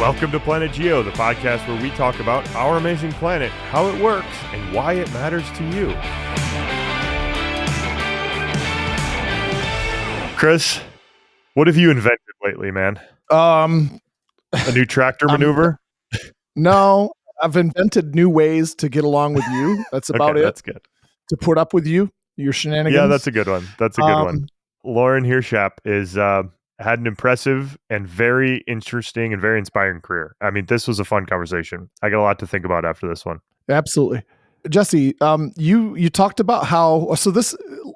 Welcome to PlanetGeo, the podcast where we talk about our amazing planet, how it works, and why it matters to you. Chris, what have you invented lately, man? A new tractor maneuver? No, I've invented new ways to get along with you. That's about it. That's good. To put up with you, your shenanigans. Yeah, that's a good one. Lauren Heerschap is had an impressive and very interesting and very inspiring career. I mean, this was a fun conversation. I got a lot to think about after this one. Absolutely. Jesse, you talked about how,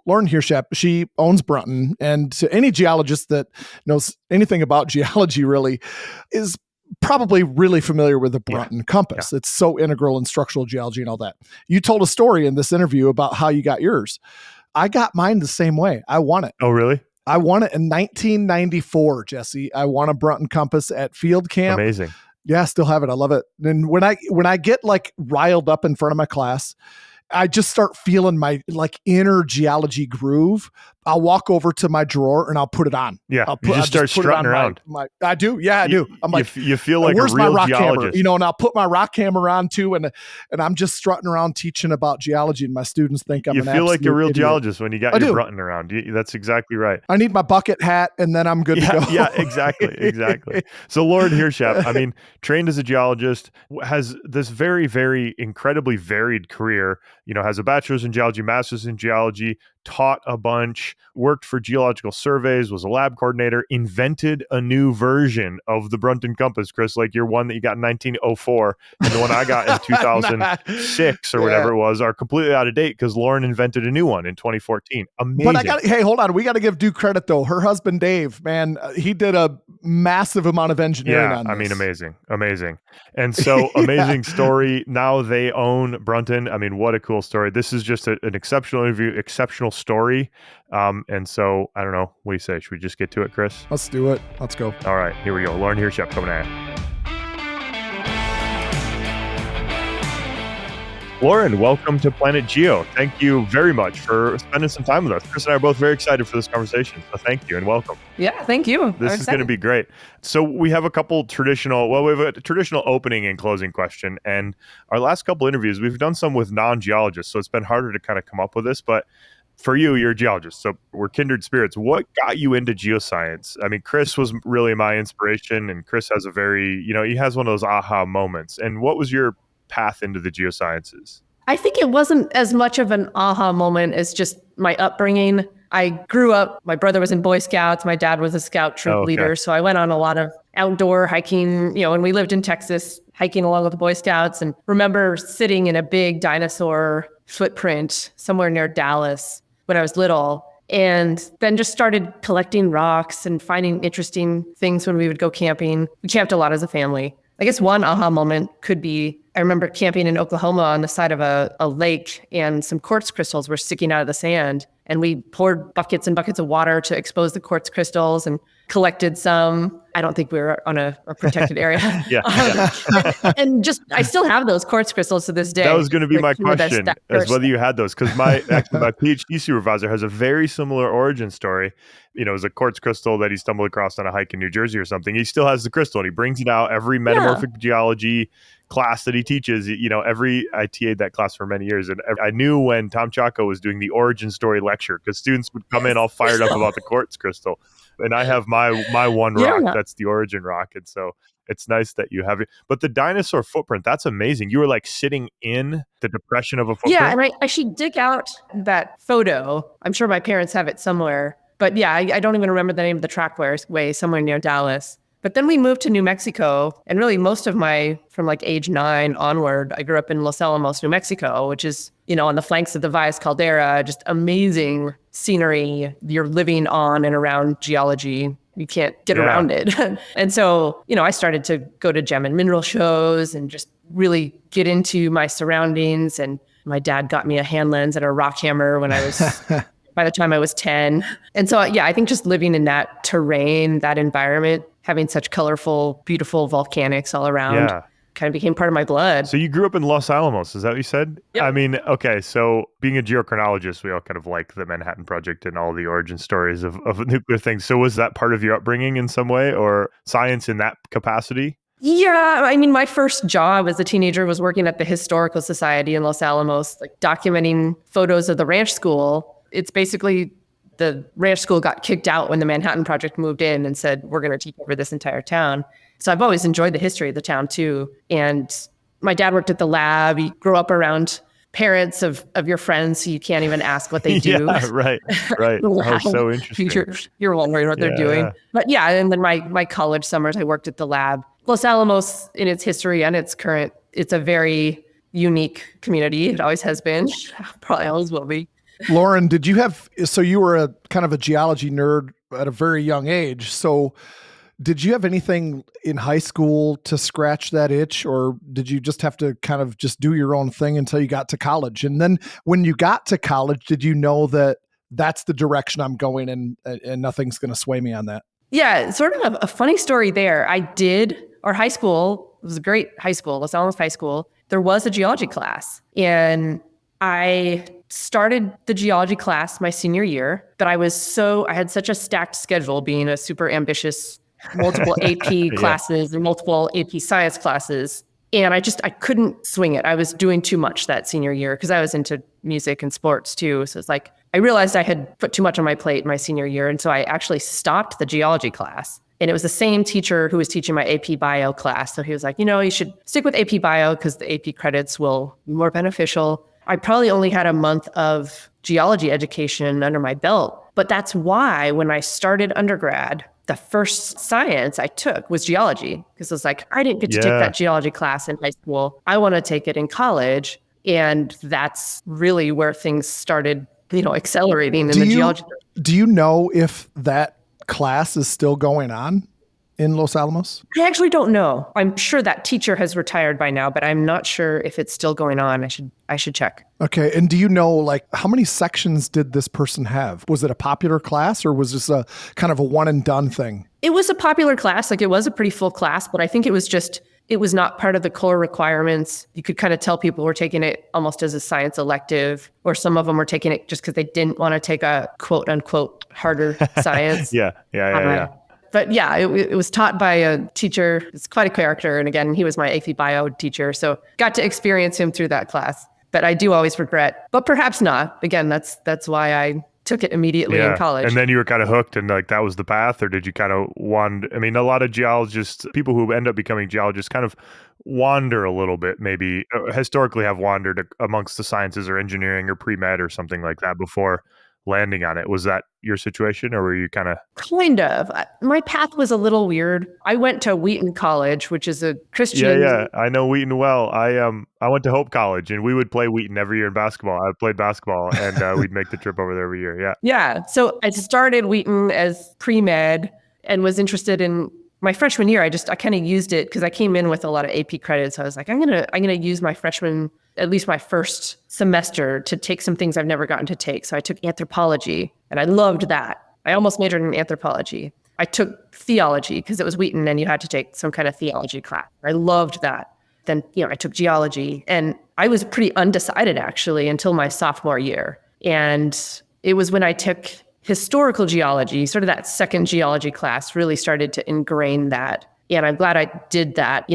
Lauren Heerschap, she owns Brunton, and to any geologist that knows anything about geology really is probably really familiar with the Brunton compass. Yeah. It's so integral in structural geology and all that. You told a story in this interview about how you got yours. I got mine the same way. I won it. Oh, really? I won it in 1994, Jesse. I won a Brunton compass at field camp. Amazing. Yeah, I still have it. I love it. And when I get like riled up in front of my class, I just start feeling my like inner geology groove. I'll walk over to my drawer and I'll put it on. Yeah, you just start strutting around. I do. Yeah, I do. I'm like, you feel like where's a real my rock geologist? Hammer? And I'll put my rock hammer on too, and I'm just strutting around teaching about geology, and my students think I'm an absolute You feel like a real idiot. Geologist when you got your Brunton around. That's exactly right. I need my bucket hat, and then I'm good to go. Yeah, exactly. So Lauren Heerschap, I mean, trained as a geologist, has this very, very incredibly varied career. Has a bachelor's in geology, master's in geology, taught a bunch, worked for geological surveys, was a lab coordinator, invented a new version of the Brunton compass, Chris, like your one that you got in 1904 and the one I got in 2006 or whatever it was are completely out of date because Lauren invented a new one in 2014. Amazing. But hey, hold on. We got to give due credit though. Her husband, Dave, man, he did a massive amount of engineering on this. I mean, amazing. And so amazing story. Now they own Brunton. I mean, what a cool story. This is just an exceptional interview, exceptional story. And so I don't know. What do you say? Should we just get to it, Chris? Let's do it. Let's go. All right, here we go. Lauren Heerschap coming at you. Lauren, welcome to PlanetGeo. Thank you very much for spending some time with us. Chris and I are both very excited for this conversation. So thank you and welcome. Yeah, thank you. This is going to be great. So we have a traditional opening and closing question. And our last couple interviews, we've done some with non-geologists. So it's been harder to kind of come up with this. But for you, you're a geologist. So we're kindred spirits. What got you into geoscience? I mean, Chris was really my inspiration. And Chris has he has one of those aha moments. And what was your path into the geosciences? I think it wasn't as much of an aha moment as just my upbringing. I grew up, my brother was in Boy Scouts, my dad was a scout troop leader, so I went on a lot of outdoor hiking, and we lived in Texas, hiking along with the Boy Scouts, and remember sitting in a big dinosaur footprint somewhere near Dallas when I was little, and then just started collecting rocks and finding interesting things when we would go camping. We camped a lot as a family. I guess one aha moment could be, I remember camping in Oklahoma on the side of a lake and some quartz crystals were sticking out of the sand. And we poured buckets and buckets of water to expose the quartz crystals and collected some. I don't think we were on a protected area. And I still have those quartz crystals to this day. That was going to be my question, as whether you had those. Because my PhD supervisor has a very similar origin story. It was a quartz crystal that he stumbled across on a hike in New Jersey or something. He still has the crystal and he brings it out every metamorphic geology class that he teaches. I TA'd that class for many years. And I knew when Tom Chaco was doing the origin story lecture, because students would come in all fired up about the quartz crystal. And I have my one rock, that's the origin rock. And so it's nice that you have it. But the dinosaur footprint, that's amazing. You were like sitting in the depression of a footprint. Yeah, and I actually dig out that photo. I'm sure my parents have it somewhere. But yeah, I don't even remember the name of the trackway, somewhere near Dallas. But then we moved to New Mexico, and really most of from like age 9 onward, I grew up in Los Alamos, New Mexico, which is, on the flanks of the Valles Caldera, just amazing scenery. You're living on and around geology. You can't get around it. And so, I started to go to gem and mineral shows and just really get into my surroundings. And my dad got me a hand lens and a rock hammer when I was... by the time I was 10. And so, I think just living in that terrain, that environment, having such colorful, beautiful volcanics all around kind of became part of my blood. So you grew up in Los Alamos, is that what you said? Yep. I mean, okay, so being a geochronologist, we all kind of like the Manhattan Project and all the origin stories of nuclear things. So was that part of your upbringing in some way or science in that capacity? Yeah, I mean, my first job as a teenager was working at the Historical Society in Los Alamos, like documenting photos of the ranch school. It's basically the ranch school got kicked out when the Manhattan Project moved in and said, we're going to take over this entire town. So I've always enjoyed the history of the town too. And my dad worked at the lab. He grew up around parents of your friends, so you can't even ask what they do. Yeah, right. Oh, so interesting. You're wondering what they're doing. But yeah, and then my college summers, I worked at the lab. Los Alamos, in its history and its current, it's a very unique community. It always has been, probably always will be. Lauren, so you were a kind of a geology nerd at a very young age. So did you have anything in high school to scratch that itch, or did you just have to kind of just do your own thing until you got to college? And then when you got to college, did you know that that's the direction I'm going and nothing's going to sway me on that? Yeah, sort of a funny story there. Our high school, it was a great high school, Los Alamos High School. There was a geology class, and I started the geology class my senior year, but I had such a stacked schedule, being a super ambitious, multiple AP classes and multiple AP science classes. And I couldn't swing it. I was doing too much that senior year because I was into music and sports too. So it's like, I realized I had put too much on my plate my senior year. And so I actually stopped the geology class. And it was the same teacher who was teaching my AP Bio class. So he was like, you should stick with AP Bio because the AP credits will be more beneficial. I probably only had a month of geology education under my belt. But that's why when I started undergrad, the first science I took was geology, because I was like, I didn't get to take that geology class in high school. I want to take it in college. And that's really where things started, accelerating in the geology. Do you know if that class is still going on in Los Alamos? I actually don't know. I'm sure that teacher has retired by now, but I'm not sure if it's still going on. I should check. Okay. And do you know, how many sections did this person have? Was it a popular class, or was this a kind of a one and done thing? It was a popular class. It was a pretty full class, but I think it was not part of the core requirements. You could kind of tell people were taking it almost as a science elective, or some of them were taking it just because they didn't want to take a quote unquote harder science. Yeah. But yeah, it was taught by a teacher. It's quite a character. And again, he was my AP Bio teacher. So got to experience him through that class. But I do always regret, but perhaps not. Again, that's why I took it immediately in college. And then you were kind of hooked, and that was the path, or did you kind of wander? I mean, a lot of geologists, people who end up becoming geologists, kind of wander a little bit, maybe historically have wandered amongst the sciences or engineering or pre-med or something like that before landing on it. Was that your situation, or were you kind of? Kind of. My path was a little weird. I went to Wheaton College, which is a Christian. Yeah. I know Wheaton well. I went to Hope College, and we would play Wheaton every year in basketball. I played basketball, and we'd make the trip over there every year. Yeah. Yeah. So I started Wheaton as pre-med and was interested in my freshman year. I kind of used it because I came in with a lot of AP credits. I was like, I'm gonna use my freshman, at least my first semester, to take some things I've never gotten to take. So I took anthropology, and I loved that. I almost majored in anthropology. I took theology because it was Wheaton and you had to take some kind of theology class. I loved that. Then, I took geology, and I was pretty undecided actually until my sophomore year. And it was when I took historical geology, sort of that second geology class, really started to ingrain that. And I'm glad I did that.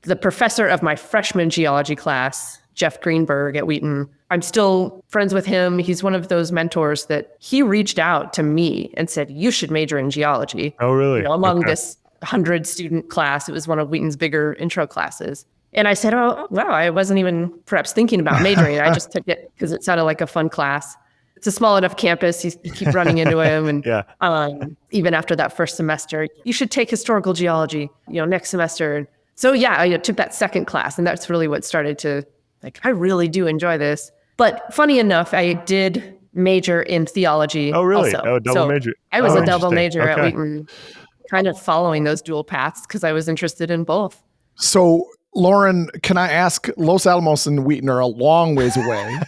The professor of my freshman geology class, Jeff Greenberg at Wheaton, I'm still friends with him. He's one of those mentors that he reached out to me and said, you should major in geology. Oh, really? Among this 100-student class. It was one of Wheaton's bigger intro classes. And I said, oh, wow, I wasn't even perhaps thinking about majoring. I just took it because it sounded like a fun class. It's a small enough campus. You keep running into him. And even after that first semester, you should take historical geology, next semester. So yeah, I took that second class, and that's really what started to, I really do enjoy this. But funny enough, I did major in theology. Oh, really? Also. Oh, double major. I was a double major at Wheaton, kind of following those dual paths because I was interested in both. So, Lauren, can I ask, Los Alamos and Wheaton are a long ways away.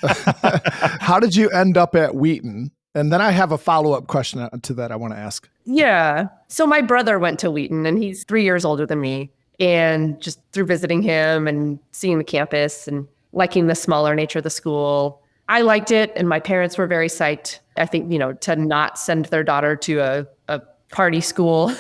How did you end up at Wheaton? And then I have a follow-up question to that I want to ask. Yeah. So my brother went to Wheaton, and he's 3 years older than me. And just through visiting him and seeing the campus and liking the smaller nature of the school, I liked it. And my parents were very psyched, I think, to not send their daughter to a party school.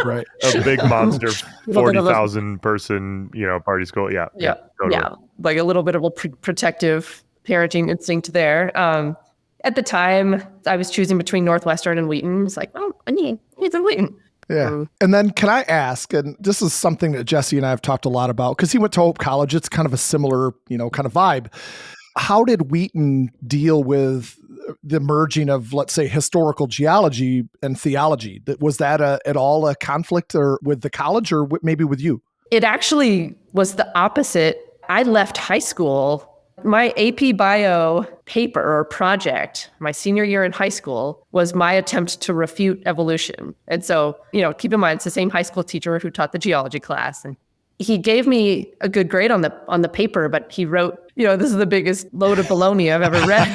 Right. A big monster, 40,000 person, party school. Yeah. Totally. Yeah. Like a little bit of a protective parenting instinct there. At the time, I was choosing between Northwestern and Wheaton. It's like, well, I need some Wheaton. Yeah. And then can I ask, and this is something that Jesse and I have talked a lot about, because he went to Hope College. It's kind of a similar, kind of vibe. How did Wheaton deal with the merging of, let's say, historical geology and theology? Was that at all a conflict or with the college or maybe with you? It actually was the opposite. I left high school. My AP Bio paper or project, my senior year in high school, was my attempt to refute evolution. And so, keep in mind, it's the same high school teacher who taught the geology class. And he gave me a good grade on the paper, but he wrote, this is the biggest load of baloney I've ever read.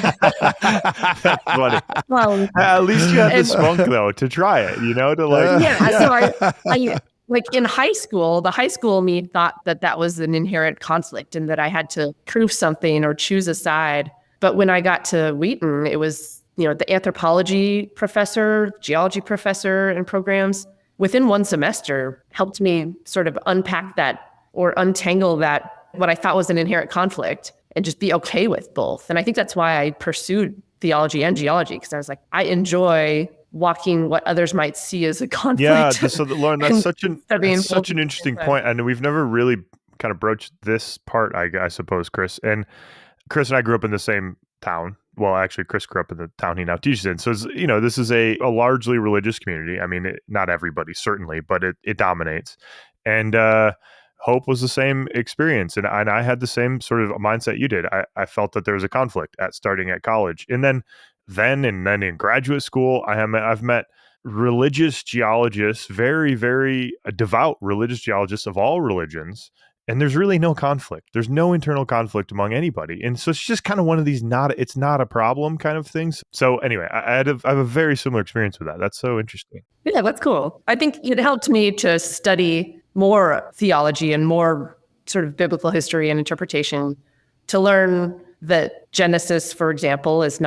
That's funny. Well, at least you had the spunk, though, to try it, to like... Yeah, so I like in high school, the high school me thought that was an inherent conflict and that I had to prove something or choose a side. But when I got to Wheaton, it was, the anthropology professor, geology professor and programs within one semester helped me sort of unpack that or untangle that, what I thought was an inherent conflict, and just be okay with both. And I think that's why I pursued theology and geology, because I was like, I enjoy walking what others might see as a conflict. Yeah, so Lauren, that's such an interesting point. And we've never really kind of broached this part, I suppose, Chris. And Chris and I grew up in the same town. Well, actually, Chris grew up in the town he now teaches in. So, this is a largely religious community. I mean, not everybody, certainly, but it dominates. And Hope was the same experience. And I had the same sort of mindset you did. I felt that there was a conflict starting at college. And then in graduate school, I've met religious geologists, very, very devout religious geologists of all religions. And there's really no conflict. There's no internal conflict among anybody. And so it's just kind of one of these it's not a problem kind of things. So anyway, I have a very similar experience with that. That's so interesting. Yeah, that's cool. I think it helped me to study more theology and more sort of biblical history and interpretation, to learn that Genesis, for example, was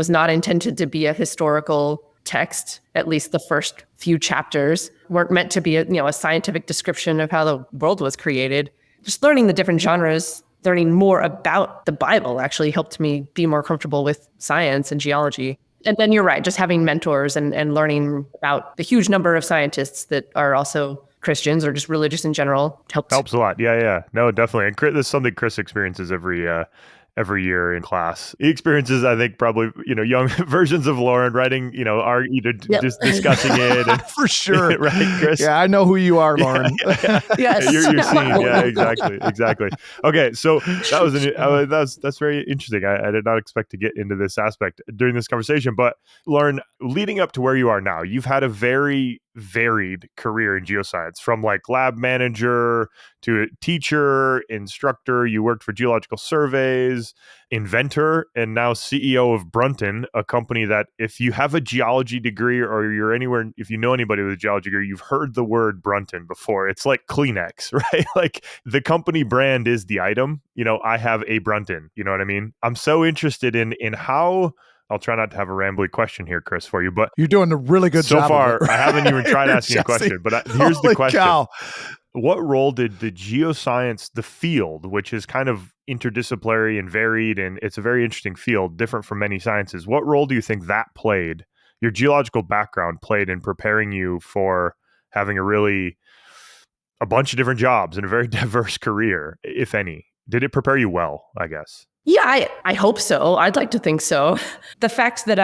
not intended to be a historical text. At least the first few chapters weren't meant to be a scientific description of how the world was created. Just learning the different genres, learning more about the Bible actually helped me be more comfortable with science and geology. And then you're right, just having mentors and learning about the huge number of scientists that are also Christians or just religious in general helps a lot. Yeah. No, definitely. And this is something Chris experiences every year in class. He experiences, I think, probably, young versions of Lauren writing, just discussing it. And, for sure. Right, Chris? Yeah, I know who you are, Lauren. Yes. You're seeing. Yeah, exactly. Okay, so that's very interesting. I did not expect to get into this aspect during this conversation, but Lauren, leading up to where you are now, you've had a very varied career in geoscience, from like lab manager to teacher, instructor. You worked for Geological Surveys, inventor, and now CEO of Brunton, a company that if you have a geology degree or you're anywhere, if you know anybody with a geology degree, you've heard the word Brunton before. It's like Kleenex, right? Like the company brand is the item. I have a Brunton, you know what I mean? I'm so interested in how... I'll try not to have a rambly question here, Chris, for you, but you're doing a really good job. So far, I haven't even tried asking a question, but here's the question. Cow. What role did the geoscience, the field, which is kind of interdisciplinary and varied, and it's a very interesting field, different from many sciences, what role do you think that played, your geological background played in preparing you for having a bunch of different jobs and a very diverse career, if any? Did it prepare you well, I guess? Yeah, I hope so. I'd like to think so. The fact that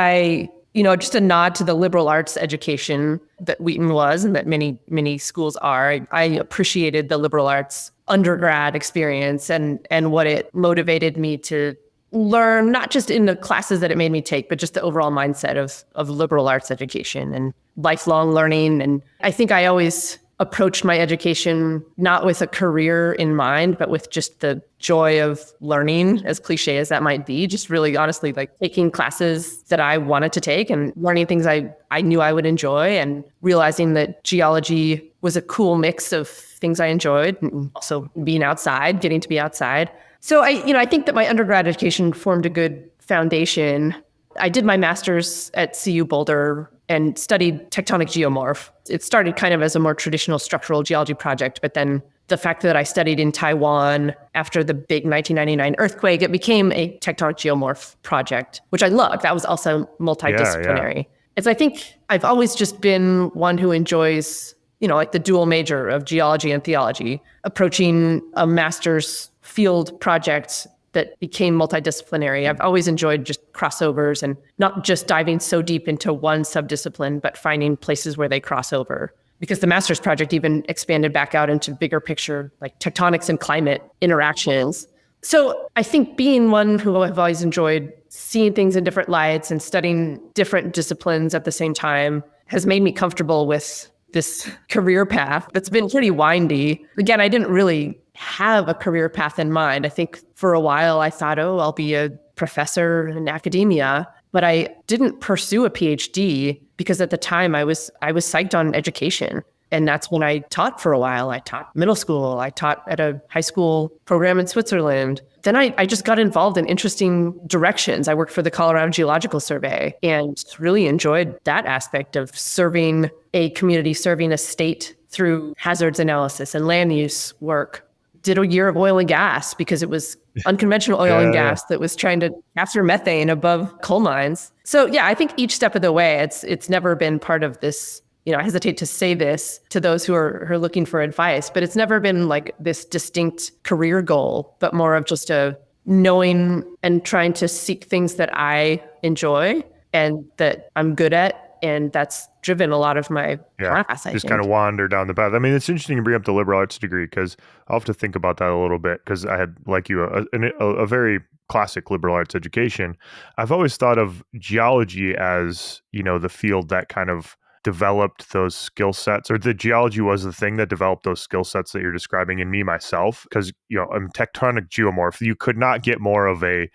just a nod to the liberal arts education that Wheaton was and that many, many schools are, I appreciated the liberal arts undergrad experience and what it motivated me to learn, not just in the classes that it made me take, but just the overall mindset of liberal arts education and lifelong learning. And I think I always approached my education not with a career in mind, but with just the joy of learning, as cliche as that might be, just really honestly like taking classes that I wanted to take and learning things I knew I would enjoy, and realizing that geology was a cool mix of things I enjoyed, and also being outside, getting to be outside. So I think that my undergrad education formed a good foundation. I did my master's at CU Boulder and studied tectonic geomorph. It started kind of as a more traditional structural geology project, but then the fact that I studied in Taiwan after the big 1999 earthquake, it became a tectonic geomorph project, which I loved. That was also multidisciplinary. Yeah. As I think I've always just been one who enjoys, like the dual major of geology and theology, approaching a master's field project that became multidisciplinary. I've always enjoyed just crossovers and not just diving so deep into one subdiscipline, but finding places where they cross over. Because the master's project even expanded back out into bigger picture, like tectonics and climate interactions. So I think being one who I've always enjoyed seeing things in different lights and studying different disciplines at the same time has made me comfortable with this career path that's been pretty windy. Again, I didn't really have a career path in mind. I think for a while I thought, I'll be a professor in academia, but I didn't pursue a PhD because at the time I was psyched on education. And that's when I taught for a while. I taught middle school. I taught at a high school program in Switzerland. Then I just got involved in interesting directions. I worked for the Colorado Geological Survey and really enjoyed that aspect of serving a community, serving a state through hazards analysis and land use work. Did a year of oil and gas because it was unconventional oil and gas that was trying to capture methane above coal mines. So yeah, I think each step of the way, it's never been part of this, I hesitate to say this to those who are looking for advice, but it's never been like this distinct career goal, but more of just a knowing and trying to seek things that I enjoy and that I'm good at. And that's driven a lot path, I think. Kind of wander down the path. I mean, it's interesting to bring up the liberal arts degree because I'll have to think about that a little bit because I had, like you, a very classic liberal arts education. I've always thought of geology as, the field that kind of developed those skill sets, or the geology was the thing that developed those skill sets that you're describing in me myself. Because, I'm tectonic geomorph. You could not get more of a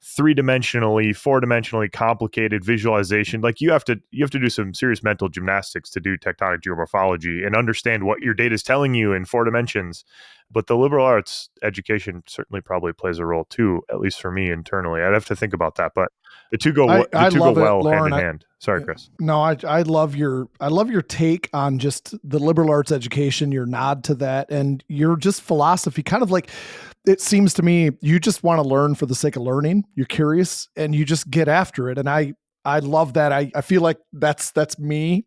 three-dimensionally, four-dimensionally complicated visualization. Like you have to do some serious mental gymnastics to do tectonic geomorphology and understand what your data is telling you in 4 dimensions. But the liberal arts education certainly probably plays a role too, at least for me internally. I'd have to think about that, but the two go well Lauren, hand in hand. Sorry, Chris. No, I love your take on just the liberal arts education, your nod to that, and your just philosophy, kind of like, it seems to me you just want to learn for the sake of learning. You're curious and you just get after it. And I love that. I feel like that's me.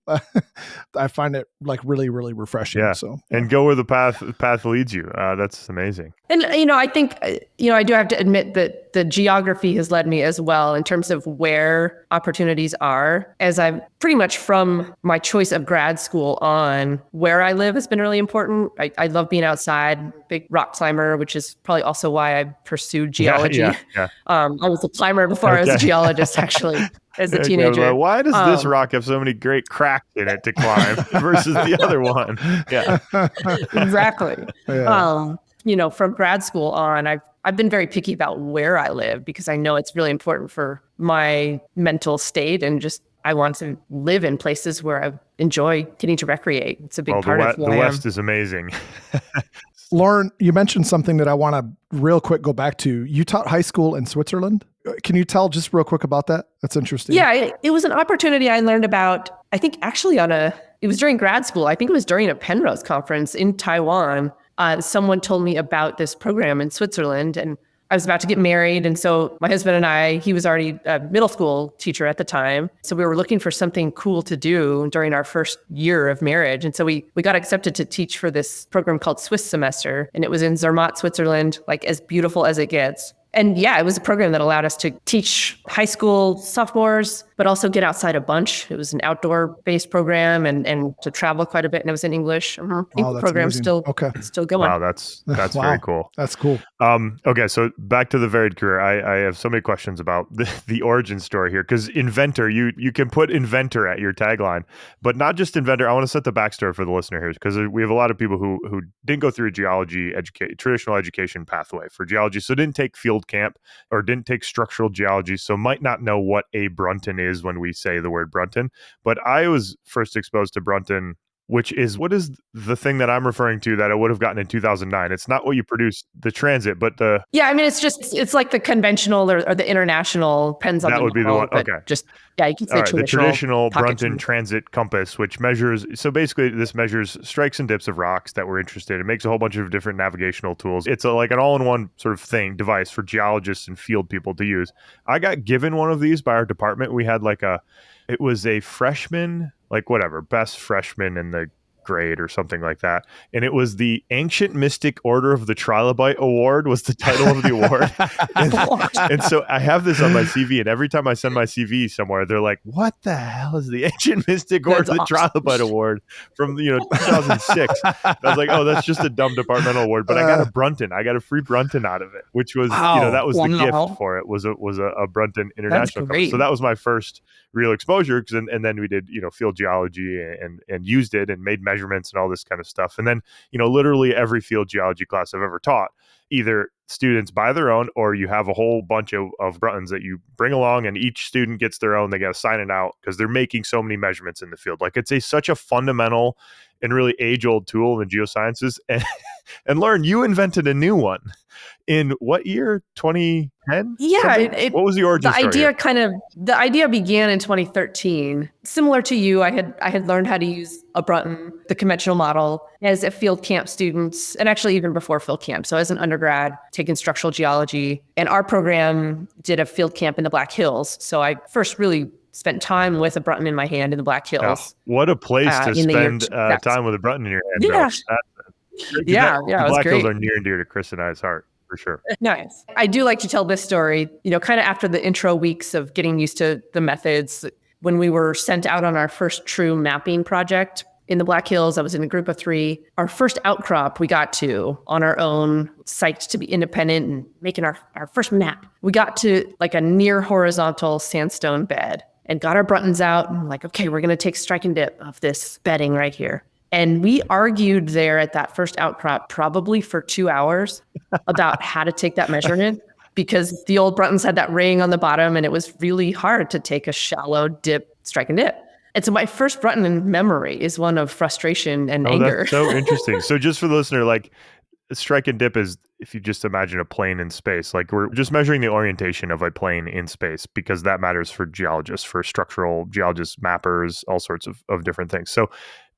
I find it like really, really refreshing. Yeah. So and go where the path leads you. That's amazing. And, I think, I do have to admit that the geography has led me as well in terms of where opportunities are, as I'm pretty much from my choice of grad school on, where I live has been really important. I love being outside, big rock climber, which is probably also why I pursued geology. Yeah. I was a climber before I was a geologist, actually. As a teenager. Why does this rock have so many great cracks in it to climb versus the other one? Yeah. Exactly. Yeah. From grad school on, I've been very picky about where I live because I know it's really important for my mental state and just I want to live in places where I enjoy getting to recreate. It's a big part of who I am. The West is amazing. Lauren, you mentioned something that I want to real quick go back to. You taught high school in Switzerland. Can you tell just real quick about that? That's interesting. Yeah, it was an opportunity I learned about, I think actually it was during grad school. I think it was during a Penrose conference in Taiwan. Someone told me about this program in Switzerland and I was about to get married. And so my husband and he was already a middle school teacher at the time. So we were looking for something cool to do during our first year of marriage. And so we got accepted to teach for this program called Swiss Semester. And it was in Zermatt, Switzerland, like as beautiful as it gets. And yeah, it was a program that allowed us to teach high school sophomores, but also get outside a bunch. It was an outdoor-based program and to travel quite a bit, and it was in English. I think the program's still going. Wow, that's wow. Very cool. That's cool. Okay, so back to the varied career. I have so many questions about the origin story here, because inventor, you can put inventor at your tagline, but not just inventor. I want to set the backstory for the listener here, because we have a lot of people who didn't go through a geology traditional education pathway for geology, so didn't take field camp or didn't take structural geology, so might not know what a Brunton is when we say the word Brunton. But I was first exposed to Brunton which is what is the thing that I'm referring to that I would have gotten in 2009. It's not what you produced, the transit, but the... Yeah, I mean, it's like the conventional or the international, depends on that the would be the one. but Okay. just, yeah, you can say All right, the traditional Brunton pocket transit compass, which measures, so basically this measures strikes and dips of rocks that we're interested in. It makes a whole bunch of different navigational tools. It's like an all-in-one sort of device for geologists and field people to use. I got given one of these by our department. We had it was a freshman, best freshman in the grade or something like that. And it was the Ancient Mystic Order of the Trilobite Award was the title of the award. And so I have this on my CV, and every time I send my CV somewhere, they're like, what the hell is the Ancient Mystic Order of the Trilobite Award from 2006? I was like, oh, that's just a dumb departmental award. But I got a Brunton. I got a free Brunton out of it, which was, that was the gift for it, was a Brunton International Cup. So that was my first real exposure, and then we did field geology and used it and made measurements and all this kind of stuff. And then literally every field geology class I've ever taught, either students buy their own, or you have a whole bunch of Bruntons that you bring along, and each student gets their own. They got to sign it out because they're making so many measurements in the field. Like, it's such a fundamental and really age-old tool in geosciences. And Lauren, you invented a new one in what year? 2010? Yeah. What was the origin story? The idea began in 2013. Similar to you, I had learned how to use a Brunton, the conventional model, as a field camp student, and actually even before field camp. So as an undergrad, taking structural geology, and our program did a field camp in the Black Hills. So I first really spent time with a Brunton in my hand in the Black Hills. Oh, what a place to spend time with a Brunton in your hand. Yeah. The Black Hills are near and dear to Chris and I's heart, for sure. Nice. I do like to tell this story, kind of after the intro weeks of getting used to the methods. When we were sent out on our first true mapping project in the Black Hills, I was in a group of 3. Our first outcrop we got to on our own, psyched to be independent and making our first map. We got to like a near horizontal sandstone bed and got our Bruntons out and like, okay, we're going to take strike and dip of this bedding right here. And we argued there at that first outcrop probably for 2 hours about how to take that measurement, because the old Bruntons had that ring on the bottom and it was really hard to take a shallow dip, strike and dip. And so my first Brunton in memory is one of frustration and anger. That's so interesting. So just for the listener, like, strike and dip is, if you just imagine a plane in space, like we're just measuring the orientation of a plane in space, because that matters for geologists, for structural geologists, mappers, all sorts of different things. So,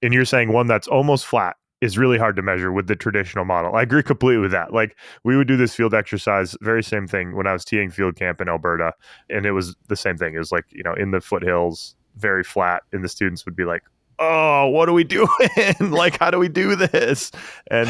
and you're saying one that's almost flat is really hard to measure with the traditional model. I agree completely with that. Like, we would do this field exercise, very same thing when I was TAing field camp in Alberta, and it was the same thing. It was like, in the foothills, very flat, and the students would be like, oh, what are we doing? Like, how do we do this? And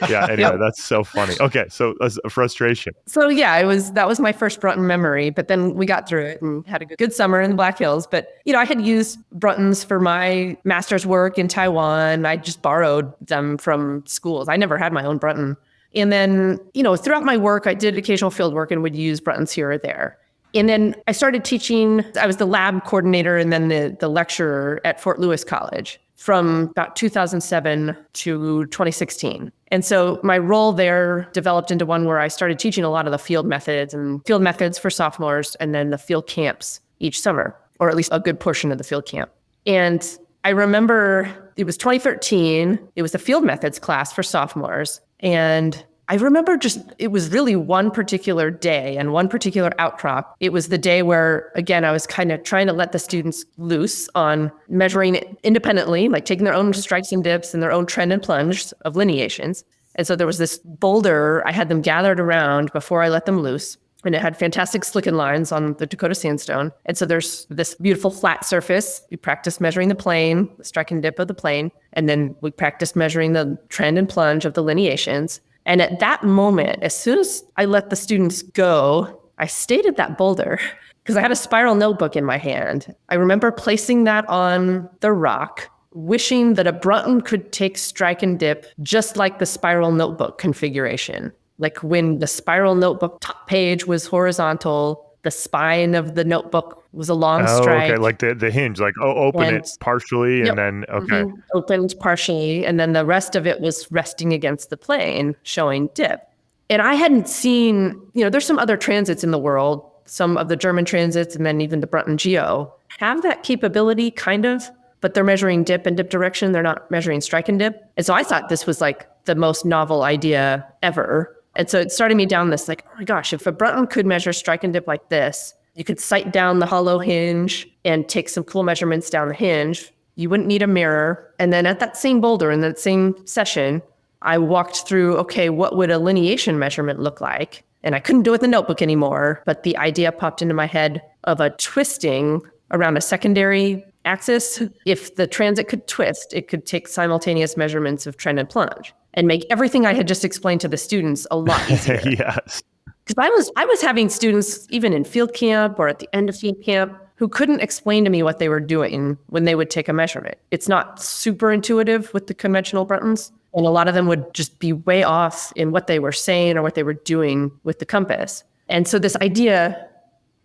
anyway, that's so funny. Okay, so that's a frustration. So yeah, that was my first Brunton memory, but then we got through it and had a good summer in the Black Hills. But, I had used Bruntons for my master's work in Taiwan. I just borrowed them from schools. I never had my own Brunton. And then, throughout my work, I did occasional field work and would use Bruntons here or there. And then I started teaching. I was the lab coordinator and then the lecturer at Fort Lewis College from about 2007 to 2016. And so my role there developed into one where I started teaching a lot of the field methods for sophomores, and then the field camps each summer, or at least a good portion of the field camp. And I remember it was 2013. It was the field methods class for sophomores. And I remember it was really one particular day and one particular outcrop. It was the day where, again, I was kind of trying to let the students loose on measuring it independently, like taking their own strikes and dips and their own trend and plunge of lineations. And so there was this boulder I had them gathered around before I let them loose. And it had fantastic slicken lines on the Dakota sandstone. And so there's this beautiful flat surface. We practiced measuring the plane, the strike and dip of the plane. And then we practiced measuring the trend and plunge of the lineations. And at that moment, as soon as I let the students go, I stayed at that boulder because I had a spiral notebook in my hand. I remember placing that on the rock, wishing that a Brunton could take strike and dip just like the spiral notebook configuration. Like when the spiral notebook top page was horizontal, the spine of the notebook was a long strike. Okay, like the hinge, like open it partially and then, okay. Opened partially, and then the rest of it was resting against the plane, showing dip. And I hadn't seen, there's some other transits in the world, some of the German transits, and then even the PlanetGeo have that capability, kind of. but they're measuring dip and dip direction. They're not measuring strike and dip. And so I thought this was like the most novel idea ever. And so it started me down this like, oh my gosh, if a Brunton could measure strike and dip like this, you could sight down the hollow hinge and take some cool measurements down the hinge. You wouldn't need a mirror. And then at that same boulder, in that same session, I walked through, okay, what would a lineation measurement look like? And I couldn't do it with the notebook anymore, but the idea popped into my head of a twisting around a secondary axis. If the transit could twist, it could take simultaneous measurements of trend and plunge and make everything I had just explained to the students a lot easier. Yes. Because I was having students, even in field camp or at the end of field camp, who couldn't explain to me what they were doing when they would take a measurement. It's not super intuitive with the conventional Bruntons. And a lot of them would just be way off in what they were saying or what they were doing with the compass. And so this idea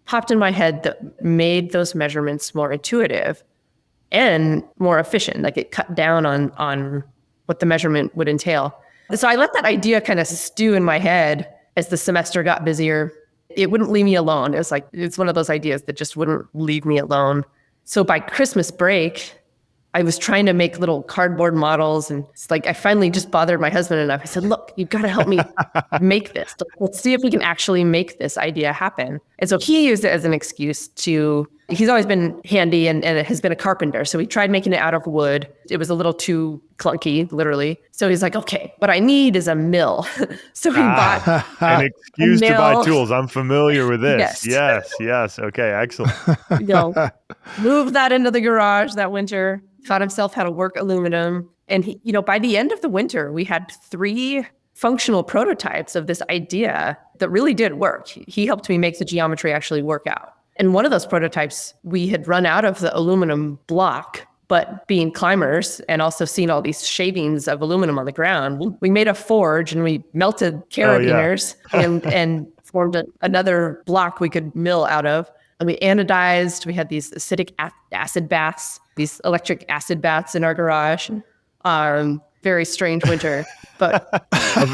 popped in my head that made those measurements more intuitive and more efficient. Like it cut down on what the measurement would entail. So I let that idea kind of stew in my head as the semester got busier. It wouldn't leave me alone. It's one of those ideas that just wouldn't leave me alone. So by Christmas break, I was trying to make little cardboard models. And it's like, I finally just bothered my husband enough. I said, look, you've got to help me make this. Let's see if we can actually make this idea happen. And so he used it as an excuse he's always been handy and has been a carpenter. So he tried making it out of wood. It was a little too clunky, literally. So he's like, okay, what I need is a mill. So he bought an excuse to buy tools. I'm familiar with this. Yes. Okay, excellent. Moved that into the garage that winter, taught himself how to work aluminum. And he, by the end of the winter, we had 3 functional prototypes of this idea that really did work. He helped me make the geometry actually work out. And one of those prototypes, we had run out of the aluminum block, but being climbers and also seeing all these shavings of aluminum on the ground, we made a forge and we melted carabiners and formed another block we could mill out of. And we anodized, we had these acidic acid baths, these electric acid baths in our garage. Very strange winter, but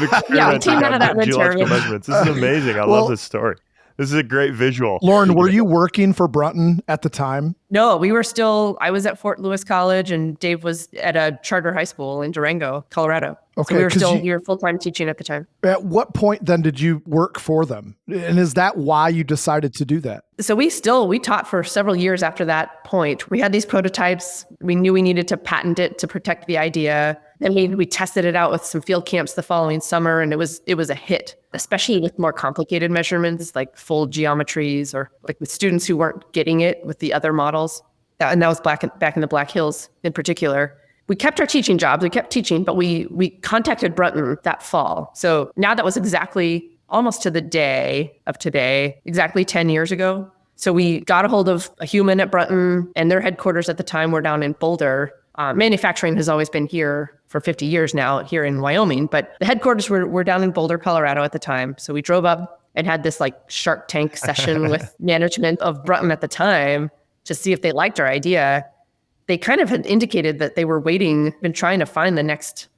we came out of that winter. This is amazing. I love this story. This is a great visual. Lauren, were you working for Brunton at the time? No, I was at Fort Lewis College and Dave was at a charter high school in Durango, Colorado. Okay, so we were still full-time teaching at the time. At what point then did you work for them? And is that why you decided to do that? So we taught for several years after that point. We had these prototypes. We knew we needed to patent it to protect the idea. Then we tested it out with some field camps the following summer, and it was a hit, especially with more complicated measurements like full geometries or like with students who weren't getting it with the other models. And that was back in the Black Hills in particular. We kept our teaching jobs. We kept teaching, but we contacted Brunton that fall. So now that was exactly almost to the day of today, exactly 10 years ago. So we got a hold of a human at Brunton, and their headquarters at the time were down in Boulder. Manufacturing has always been here for 50 years now, here in Wyoming, but the headquarters were down in Boulder, Colorado at the time. So we drove up and had this like Shark Tank session with management of Brunton at the time to see if they liked our idea. They kind of had indicated that they were been trying to find the next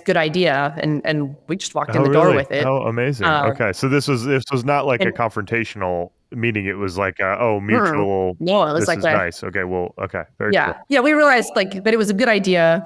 good idea, and we just walked in the door with it. Oh, amazing. Okay, so this was not like a confrontational meeting. It was like mutual. No, it was like nice. Okay, very cool. Yeah, we realized that it was a good idea.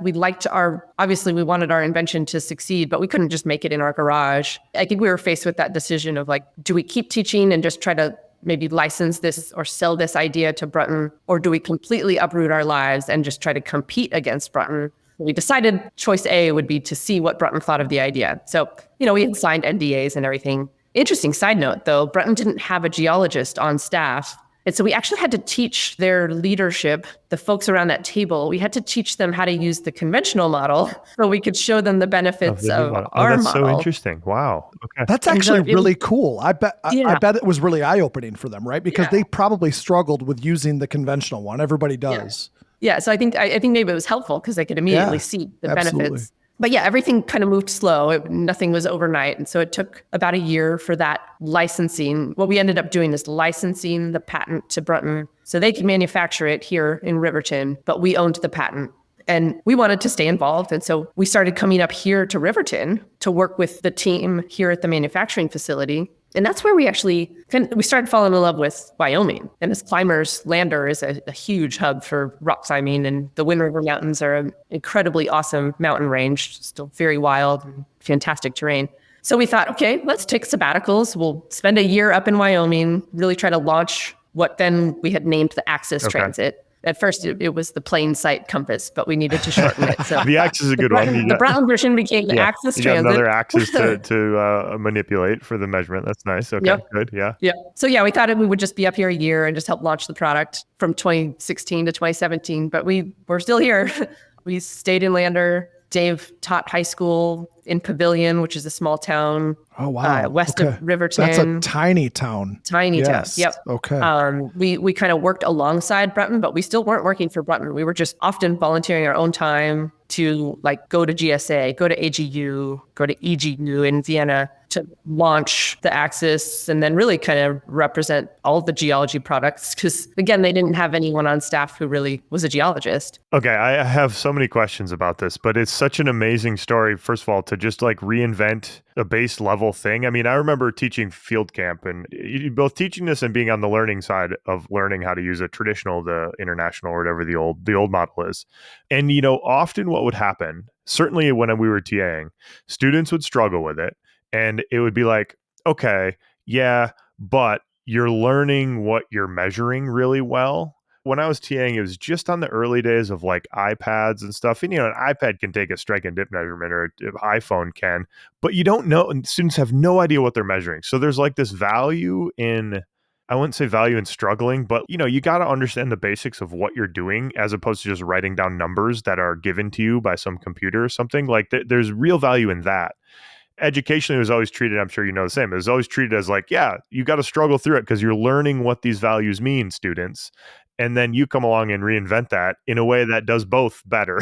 Obviously we wanted our invention to succeed, but we couldn't just make it in our garage. I think we were faced with that decision of like, do we keep teaching and just try to maybe license this or sell this idea to Brunton, or do we completely uproot our lives and just try to compete against Brunton? We decided choice A would be to see what Brunton thought of the idea. So, we had signed NDAs and everything. Interesting side note, though, Brunton didn't have a geologist on staff. And so we actually had to teach their leadership, the folks around that table, we had to teach them how to use the conventional model so we could show them the benefits of our model. That's so interesting. Wow. Okay. That's actually really cool. I bet it was really eye-opening for them, right? Because they probably struggled with using the conventional one. Everybody does. Yeah. So I think maybe it was helpful because they could immediately see the benefits. But everything kind of moved slow. Nothing was overnight. And so it took about a year for that licensing. What we ended up doing is licensing the patent to Brunton so they could manufacture it here in Riverton, but we owned the patent. And we wanted to stay involved. And so we started coming up here to Riverton to work with the team here at the manufacturing facility. And that's where we started falling in love with Wyoming. And as climbers, Lander is a huge hub for rock climbing, and the Wind River Mountains are an incredibly awesome mountain range, still very wild and fantastic terrain. So we thought, okay, let's take sabbaticals. We'll spend a year up in Wyoming, really try to launch what then we had named the Axis Transit. At first, it was the plain sight compass, but we needed to shorten it. So the Axis is a good one. The Brunton version became the Axis Transit. Another axis to manipulate for the measurement. That's nice. Okay, good. Yeah. So we thought we would just be up here a year and just help launch the product from 2016 to 2017. But we're still here. We stayed in Lander. Dave taught high school in Pavilion, which is a small town west of Riverton. That's a tiny town. Town. Yep. Okay. We kind of worked alongside Brunton, but we still weren't working for Brunton. We were just often volunteering our own time to go to GSA, go to AGU, go to EGU in Vienna to launch the Axis, and then really kind of represent all the geology products. Because again, they didn't have anyone on staff who really was a geologist. Okay, I have so many questions about this, but it's such an amazing story. First of all, to just reinvent a base level thing. I mean, I remember teaching field camp, and both teaching this and being on the learning side of learning how to use a traditional, the international, or whatever the old model is. And often what would happen, certainly when we were TAing, students would struggle with it. And it would be like, okay, yeah, but you're learning what you're measuring really well. When I was TAing, it was just on the early days of iPads and stuff. And, an iPad can take a strike and dip measurement, or an iPhone can, but you don't know, and students have no idea what they're measuring. So there's this value in, I wouldn't say value in struggling, but you got to understand the basics of what you're doing as opposed to just writing down numbers that are given to you by some computer or something. There's real value in that. Educationally, it was always treated, I'm sure the same, it was always treated as you got to struggle through it because you're learning what these values mean, students. And then you come along and reinvent that in a way that does both better.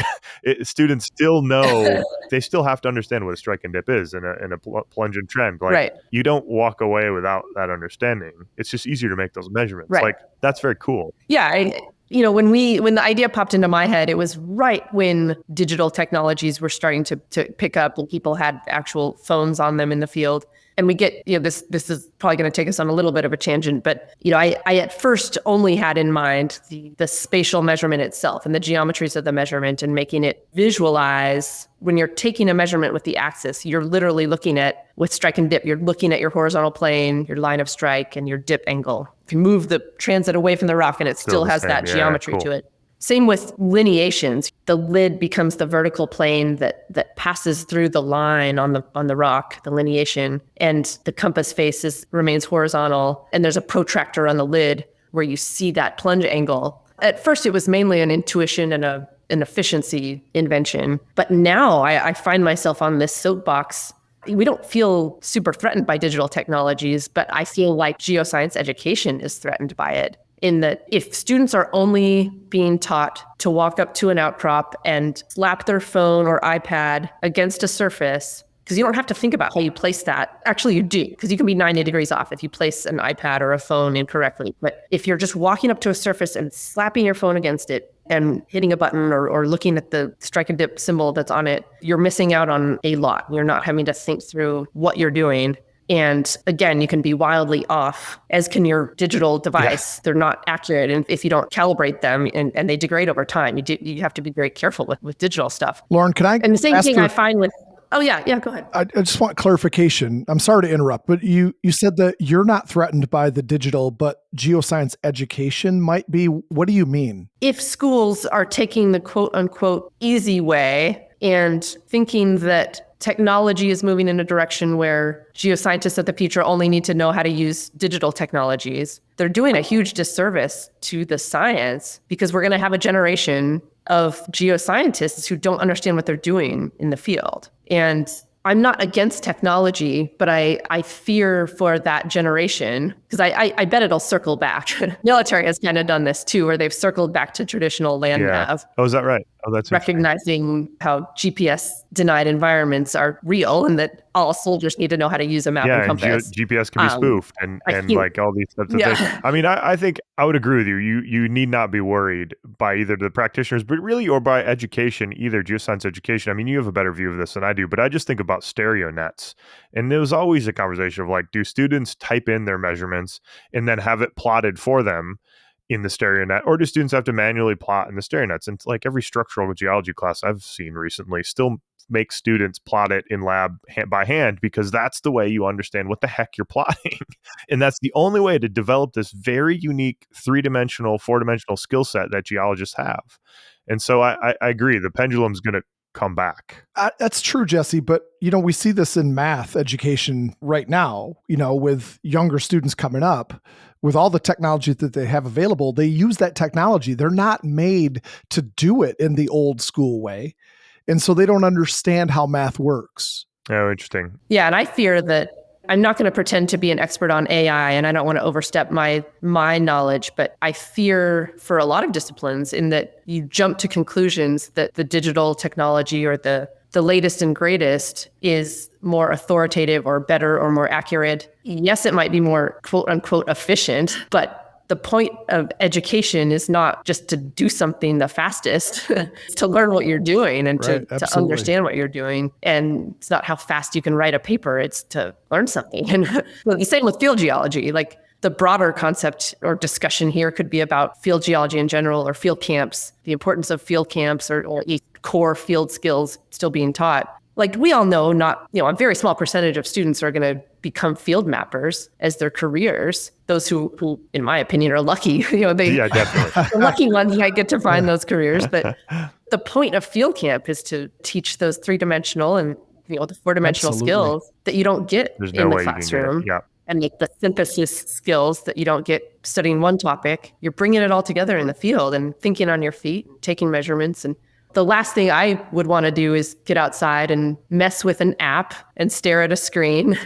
Students still know, they still have to understand what a strike and dip is in a plunge and trend. Right. You don't walk away without that understanding. It's just easier to make those measurements. Right. That's very cool. Yeah. When the idea popped into my head, it was right when digital technologies were starting to pick up and people had actual phones on them in the field. And we get, this is probably going to take us on a little bit of a tangent, but, I at first only had in mind the spatial measurement itself and the geometries of the measurement and making it visualize. When you're taking a measurement with the axis, you're literally looking at, with strike and dip, you're looking at your horizontal plane, your line of strike, and your dip angle. If you move the transit away from the rock and it still has that geometry to it. Same with lineations. The lid becomes the vertical plane that passes through the line on the rock, the lineation, and the compass face remains horizontal. And there's a protractor on the lid where you see that plunge angle. At first, it was mainly an intuition and an efficiency invention. But now I find myself on this soapbox. We don't feel super threatened by digital technologies, but I feel like geoscience education is threatened by it. In that if students are only being taught to walk up to an outcrop and slap their phone or iPad against a surface, because you don't have to think about how you place that. Actually, you do, because you can be 90 degrees off if you place an iPad or a phone incorrectly. But if you're just walking up to a surface and slapping your phone against it and hitting a button or looking at the strike and dip symbol that's on it, you're missing out on a lot. You're not having to think through what you're doing. And again, you can be wildly off, as can your digital device. Yeah. They're not accurate. And if you don't calibrate them and they degrade over time, you have to be very careful with digital stuff. Lauren, can I And the same thing I find with... Oh, yeah, go ahead. I just want clarification. I'm sorry to interrupt, but you said that you're not threatened by the digital, but geoscience education might be. What do you mean? If schools are taking the quote unquote easy way and thinking that technology is moving in a direction where geoscientists of the future only need to know how to use digital technologies, they're doing a huge disservice to the science, because we're going to have a generation of geoscientists who don't understand what they're doing in the field. And I'm not against technology, but I fear for that generation, because I bet it'll circle back. Military has kind of done this too, where they've circled back to traditional land nav. Oh, is that right? Oh, that's recognizing how GPS denied environments are real and that all soldiers need to know how to use a map and compass. And GPS can be spoofed and like all these types of things. I mean, I think I would agree with you. You need not be worried by either the practitioners, but really, or by education, either geoscience education. I mean, you have a better view of this than I do, but I just think about stereo nets. And there was always a conversation of like, do students type in their measurements and then have it plotted for them in the stereo net, or do students have to manually plot in the stereo nets? And like every structural geology class I've seen recently still makes students plot it in lab by hand, because that's the way you understand what the heck you're plotting. And that's the only way to develop this very unique 3-dimensional, 4-dimensional skill set that geologists have. And so I agree, the pendulum's going to come back. That's true, Jesse. But, we see this in math education right now, with younger students coming up. With all the technology that they have available, they use that technology. They're not made to do it in the old school way. And so they don't understand how math works. Oh, interesting. Yeah. And I fear that I'm not going to pretend to be an expert on AI, and I don't want to overstep my knowledge, but I fear for a lot of disciplines in that you jump to conclusions that the digital technology or the latest and greatest is more authoritative or better or more accurate. Yes, it might be more quote unquote efficient, but the point of education is not just to do something the fastest, it's to learn what you're doing and to understand what you're doing. And it's not how fast you can write a paper, it's to learn something. And the same with field geology. Like the broader concept or discussion here could be about field geology in general, or field camps, the importance of field camps or core field skills still being taught. Like we all know, a very small percentage of students are going to become field mappers as their careers. Those who, in my opinion, are lucky. Definitely. The lucky ones might get to find those careers. But the point of field camp is to teach those 3-dimensional and the 4-dimensional skills that you don't get in the classroom. And like the synthesis skills that you don't get studying one topic. You're bringing it all together in the field and thinking on your feet, taking measurements. And the last thing I would want to do is get outside and mess with an app and stare at a screen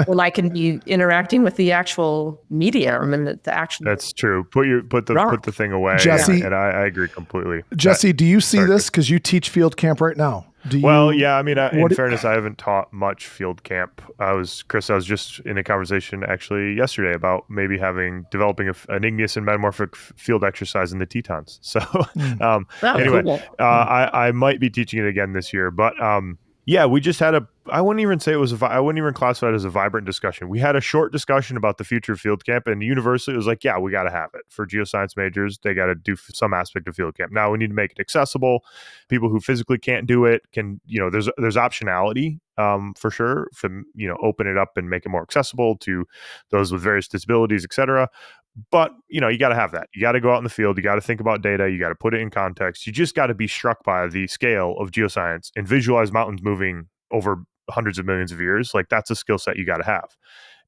when I can be interacting with the actual medium and the actual. That's true. Put the thing away. Jesse, and I agree completely. Jesse, do you see this? Because you teach field camp right now. I mean, in fairness, I haven't taught much field camp. I was just in a conversation actually yesterday about maybe developing an igneous and metamorphic field exercise in the Tetons. So anyway, cool. I might be teaching it again this year, but we just had I wouldn't even classify it as a vibrant discussion. We had a short discussion about the future of field camp, and universally it was like, we got to have it. For geoscience majors, they got to do some aspect of field camp. Now we need to make it accessible. People who physically can't do it can, there's optionality for sure, open it up and make it more accessible to those with various disabilities, et cetera. But, you got to have that. You got to go out in the field. You got to think about data. You got to put it in context. You just got to be struck by the scale of geoscience and visualize mountains moving over hundreds of millions of years. Like that's a skill set you got to have.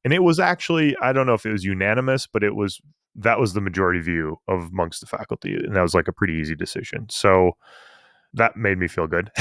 And it was actually, I don't know if it was unanimous, but that was the majority view amongst the faculty. And that was like a pretty easy decision. So that made me feel good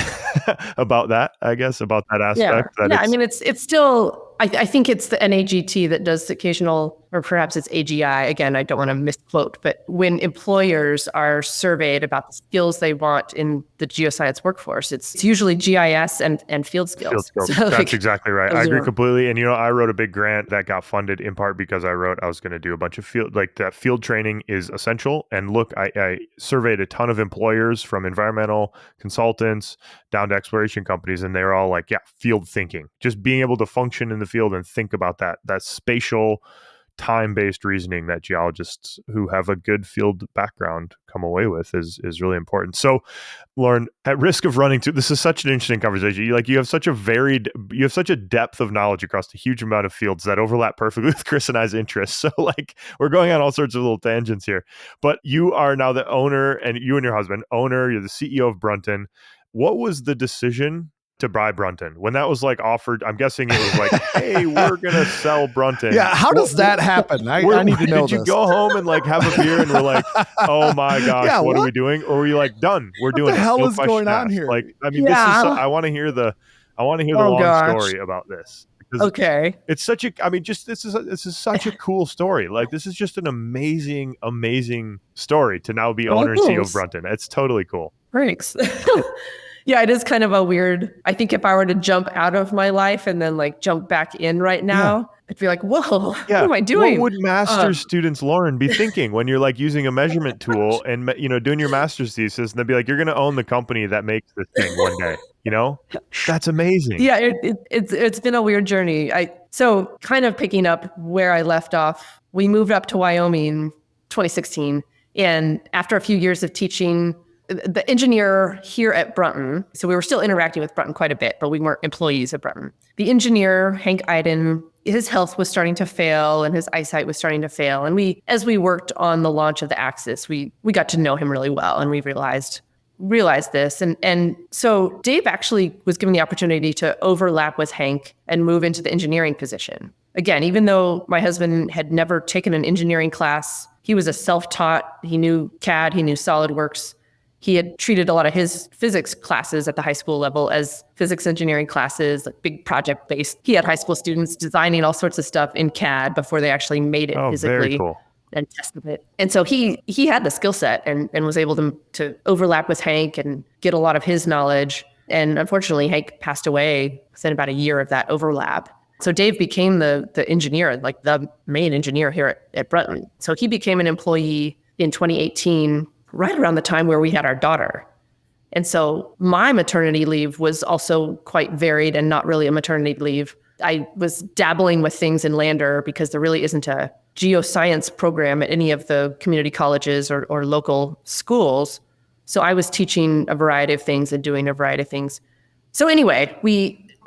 about that, I guess, about that aspect. I mean, it's still, I think it's the NAGT that does the occasional, or perhaps it's AGI. Again, I don't want to misquote, but when employers are surveyed about the skills they want in the geoscience workforce, it's usually GIS and field skills. So that's exactly right. I agree completely. And, I wrote a big grant that got funded in part because I was going to do a bunch of that field training is essential. And look, I surveyed a ton of employers from environmental consultants down to exploration companies, and they're all like, field thinking, just being able to function in the field and think about that spatial time-based reasoning that geologists who have a good field background come away with is really important. So, Lauren, at risk of running through, this is such an interesting conversation. You have such a depth of knowledge across a huge amount of fields that overlap perfectly with Chris and I's interests. So we're going on all sorts of little tangents here, but you are now the owner, and you and your husband you're the CEO of Brunton. What was the decision to buy Brunton? When that was offered, I'm guessing it was like, hey, we're going to sell Brunton. Yeah. How does that happen? I need to know this. Did you go home and have a beer and we're like, oh my gosh, what are we doing? Or were you like, done, we're doing it? What the hell is going on here? This is, I want to hear the long story about this. Okay. It's such a, I mean, just this is such a cool story. Like, this is just an amazing, amazing story to now be owner and CEO of Brunton. It's totally cool. Thanks. Yeah, it is kind of a weird, I think if I were to jump out of my life and then like jump back in right now, I'd be like, whoa, what am I doing? What would master's students, Lauren, be thinking when you're like using a measurement tool and, you know, doing your master's thesis, and they'd be like, you're going to own the company that makes this thing one day, you know? That's amazing. Yeah, it's been a weird journey. So kind of picking up where I left off, we moved up to Wyoming 2016. And after a few years of teaching, the engineer here at Brunton, so we were still interacting with Brunton quite a bit, but we weren't employees of Brunton. The engineer, Hank Iden, his health was starting to fail and his eyesight was starting to fail. And as we worked on the launch of the Axis, we got to know him really well, and we realized this. And so Dave actually was given the opportunity to overlap with Hank and move into the engineering position. Again, even though my husband had never taken an engineering class, he was a self-taught, he knew CAD, he knew SolidWorks. He had treated a lot of his physics classes at the high school level as physics engineering classes, like big project-based. He had high school students designing all sorts of stuff in CAD before they actually made it physically. Very cool. And tested it. And so he had the skill set and was able to overlap with Hank and get a lot of his knowledge. And unfortunately, Hank passed away within about a year of that overlap. So Dave became the engineer, like the main engineer here at Brunton. So he became an employee in 2018, right around the time where we had our daughter. And so my maternity leave was also quite varied and not really a maternity leave. I was dabbling with things in Lander because there really isn't a geoscience program at any of the community colleges or local schools. So I was teaching a variety of things and doing a variety of things. So anyway,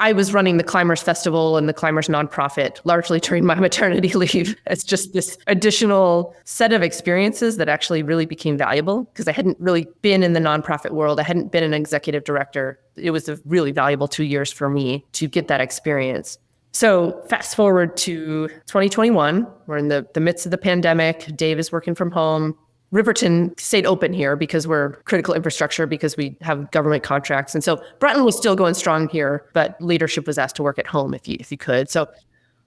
I was running the Climbers Festival and the Climbers nonprofit largely during my maternity leave. It's just this additional set of experiences that actually really became valuable because I hadn't really been in the nonprofit world. I hadn't been an executive director. It was a really valuable 2 years for me to get that experience. So fast forward to 2021, we're in the midst of the pandemic. Dave is working from home. Riverton stayed open here because we're critical infrastructure, because we have government contracts. And so Brunton was still going strong here, but leadership was asked to work at home if you could. So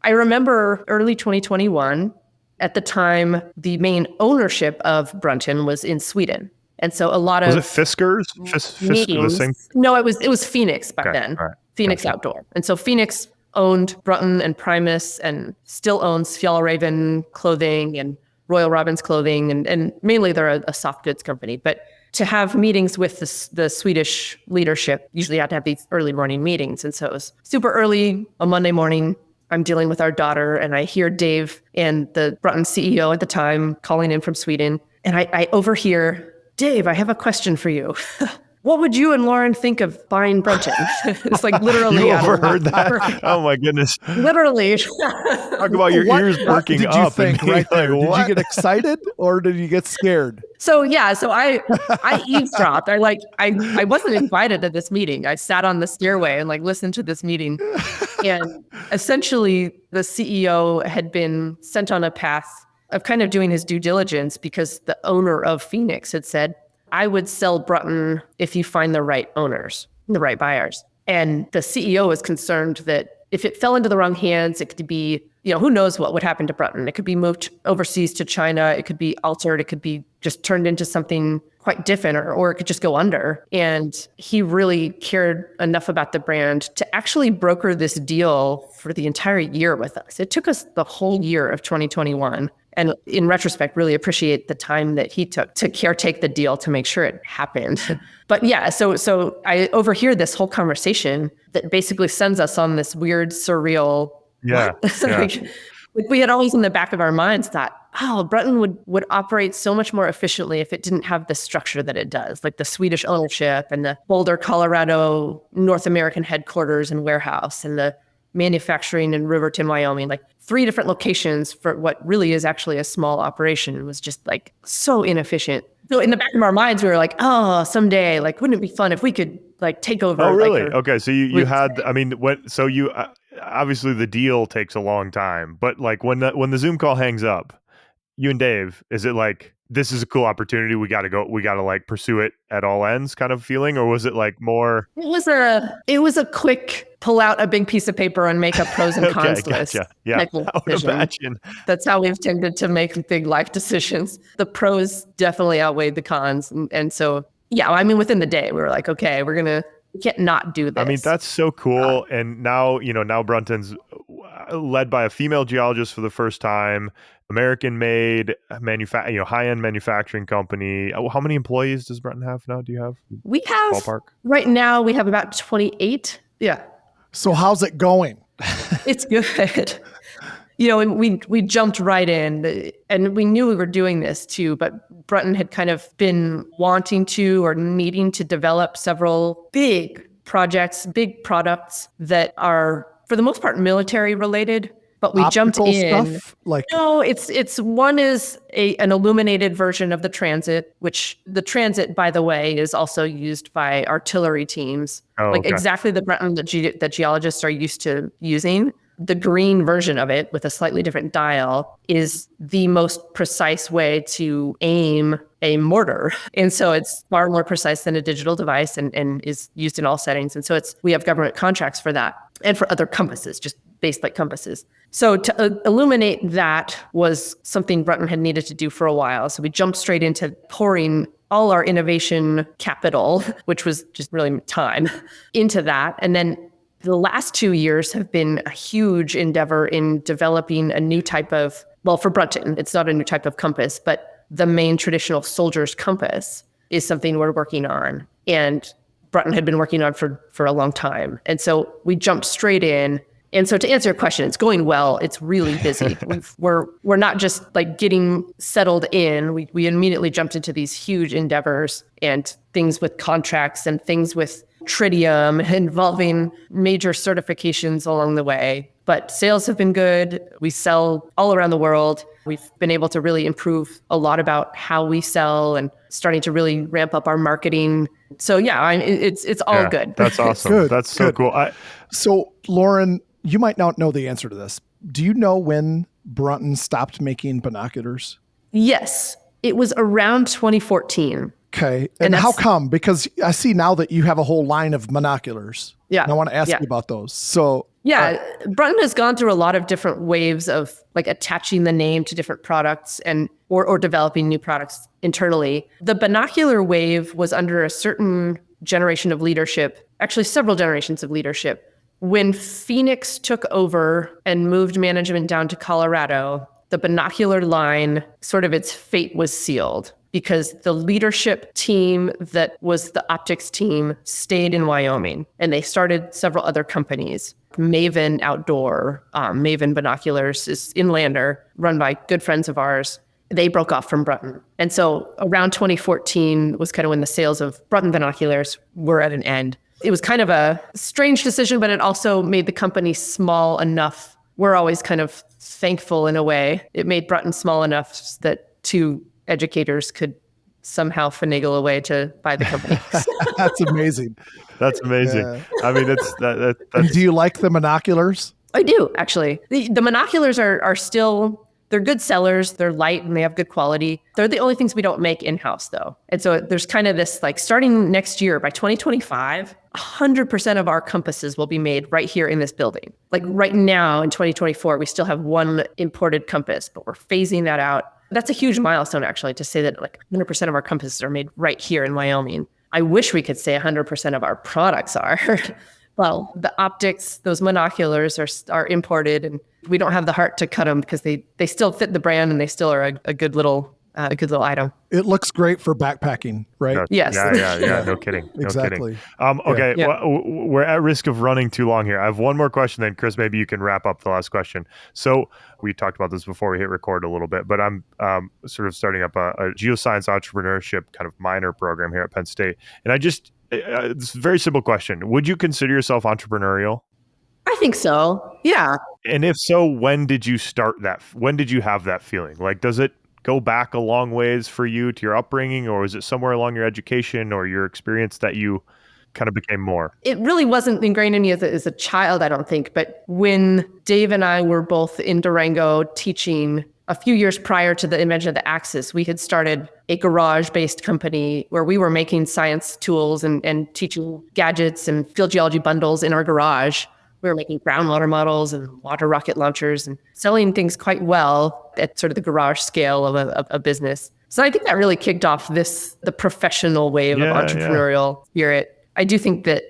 I remember early 2021, at the time, the main ownership of Brunton was in Sweden. And so a lot of... Was it Fiskars? Meetings. No, it was Phoenix back then. Right. Phoenix Outdoor. And so Phoenix owned Brunton and Primus and still owns Fjällräven clothing and Royal Robbins clothing, and mainly they're a soft goods company. But to have meetings with the Swedish leadership, usually you have to have these early morning meetings. And so it was super early on Monday morning. I'm dealing with our daughter, and I hear Dave and the Brunton CEO at the time calling in from Sweden. And I overhear, "Dave, I have a question for you. What would you and Lauren think of buying Brunton?" It's like literally. You overheard that? Oh my goodness. Literally. Talk about your ears working up. What did you think right there? Did you get excited or did you get scared? So I eavesdropped. I wasn't invited to this meeting. I sat on the stairway and listened to this meeting. And essentially the CEO had been sent on a path of kind of doing his due diligence because the owner of Phoenix had said, "I would sell Brunton if you find the right owners, the right buyers." And the CEO was concerned that if it fell into the wrong hands, it could be, who knows what would happen to Brunton. It could be moved overseas to China. It could be altered. It could be just turned into something quite different, or it could just go under. And he really cared enough about the brand to actually broker this deal for the entire year with us. It took us the whole year of 2021. And in retrospect, really appreciate the time that he took to caretake the deal to make sure it happened. But yeah, so I overhear this whole conversation that basically sends us on this weird, surreal. Yeah. We had always in the back of our minds thought, Brunton would operate so much more efficiently if it didn't have the structure that it does, like the Swedish ownership and the Boulder, Colorado, North American headquarters and warehouse and the manufacturing in Riverton, Wyoming, 3 different locations for what really is actually a small operation. It was just so inefficient. So in the back of our minds, we were like, someday, wouldn't it be fun if we could take over? Oh, really? Okay. So you had, obviously the deal takes a long time, but when the Zoom call hangs up, you and Dave, is it this is a cool opportunity, we got to pursue it at all ends kind of feeling, or was it more? It was a quick, pull out a big piece of paper and make a pros and cons list. Yeah, I would imagine. That's how we've tended to make big life decisions. The pros definitely outweighed the cons. And so, yeah, I mean, within the day, we were like, okay, we can't not do this. I mean, that's so cool. And now, now Brunton's led by a female geologist for the first time, American-made, high-end manufacturing company. How many employees does Brunton have now? Do you have? We have, ballpark? Right now, we have about 28. Yeah. So how's it going? It's good. And we jumped right in, and we knew we were doing this too, but Brunton had kind of been wanting to or needing to develop several big projects, big products that are, for the most part, military related. But we jumped in. Stuff? No, one is an illuminated version of the transit, which the transit, by the way, is also used by artillery teams. Exactly the Brunton that geologists are used to using. The green version of it with a slightly different dial is the most precise way to aim a mortar. And so it's far more precise than a digital device and is used in all settings. And so we have government contracts for that and for other compasses, just base plate compasses. So to illuminate that was something Brunton had needed to do for a while. So we jumped straight into pouring all our innovation capital, which was just really time, into that. And then the last 2 years have been a huge endeavor in developing a new type of, for Brunton, it's not a new type of compass, but the main traditional soldier's compass is something we're working on. And Brunton had been working on for a long time. And so we jumped straight in. And so to answer your question, it's going well. It's really busy. We're not just like getting settled in. We immediately jumped into these huge endeavors and things with contracts and things with tritium involving major certifications along the way. But sales have been good. We sell all around the world. We've been able to really improve a lot about how we sell and starting to really ramp up our marketing. So yeah, it's all good. That's awesome. Good, that's so cool. So Lauren, you might not know the answer to this. Do you know when Brunton stopped making binoculars? Yes, it was around 2014. Okay. And how come? Because I see now that you have a whole line of binoculars. Yeah. And I want to ask you about those. So Brunton has gone through a lot of different waves of like attaching the name to different products and or developing new products internally. The binocular wave was under a certain generation of leadership, actually several generations of leadership. When Phoenix took over and moved management down to Colorado, the binocular line, sort of its fate was sealed because the leadership team that was the optics team stayed in Wyoming and they started several other companies. Maven Outdoor, Maven Binoculars is inlander, run by good friends of ours. They broke off from Brunton. And so around 2014 was kind of when the sales of Brunton binoculars were at an end. It was kind of a strange decision, but it also made the company small enough. We're always kind of thankful in a way. It made Brunton small enough that two educators could somehow finagle a way to buy the company. That's amazing. That's amazing. Yeah. I mean, that's... Do you like the binoculars? I do, actually. The binoculars are still... They're good sellers, they're light, and they have good quality. They're the only things we don't make in-house, though. And so there's kind of this, like, starting next year, by 2025, 100% of our compasses will be made right here in this building. Like right now, in 2024, we still have one imported compass, but we're phasing that out. That's a huge milestone, actually, to say that like 100% of our compasses are made right here in Wyoming. I wish we could say 100% of our products are. Well, the optics, those monoculars are imported, and we don't have the heart to cut them because they still fit the brand and they still are a good little item. It looks great for backpacking, right? Yes. Yeah. No kidding. Exactly. Okay. Yeah. Well, we're at risk of running too long here. I have one more question, then Chris, maybe you can wrap up the last question. So we talked about this before we hit record a little bit, but I'm sort of starting up a geoscience entrepreneurship kind of minor program here at Penn State, and it's a very simple question. Would you consider yourself entrepreneurial? I think so. Yeah. And if so, when did you start that? When did you have that feeling? Like, does it go back a long ways for you to your upbringing, or is it somewhere along your education or your experience that you kind of became more? It really wasn't ingrained in me as a child, I don't think. But when Dave and I were both in Durango teaching, a few years prior to the invention of the Axis, we had started a garage-based company where we were making science tools and teaching gadgets and field geology bundles in our garage. We were making groundwater models and water rocket launchers and selling things quite well at sort of the garage scale of a business. So I think that really kicked off the professional wave of entrepreneurial spirit. I do think that,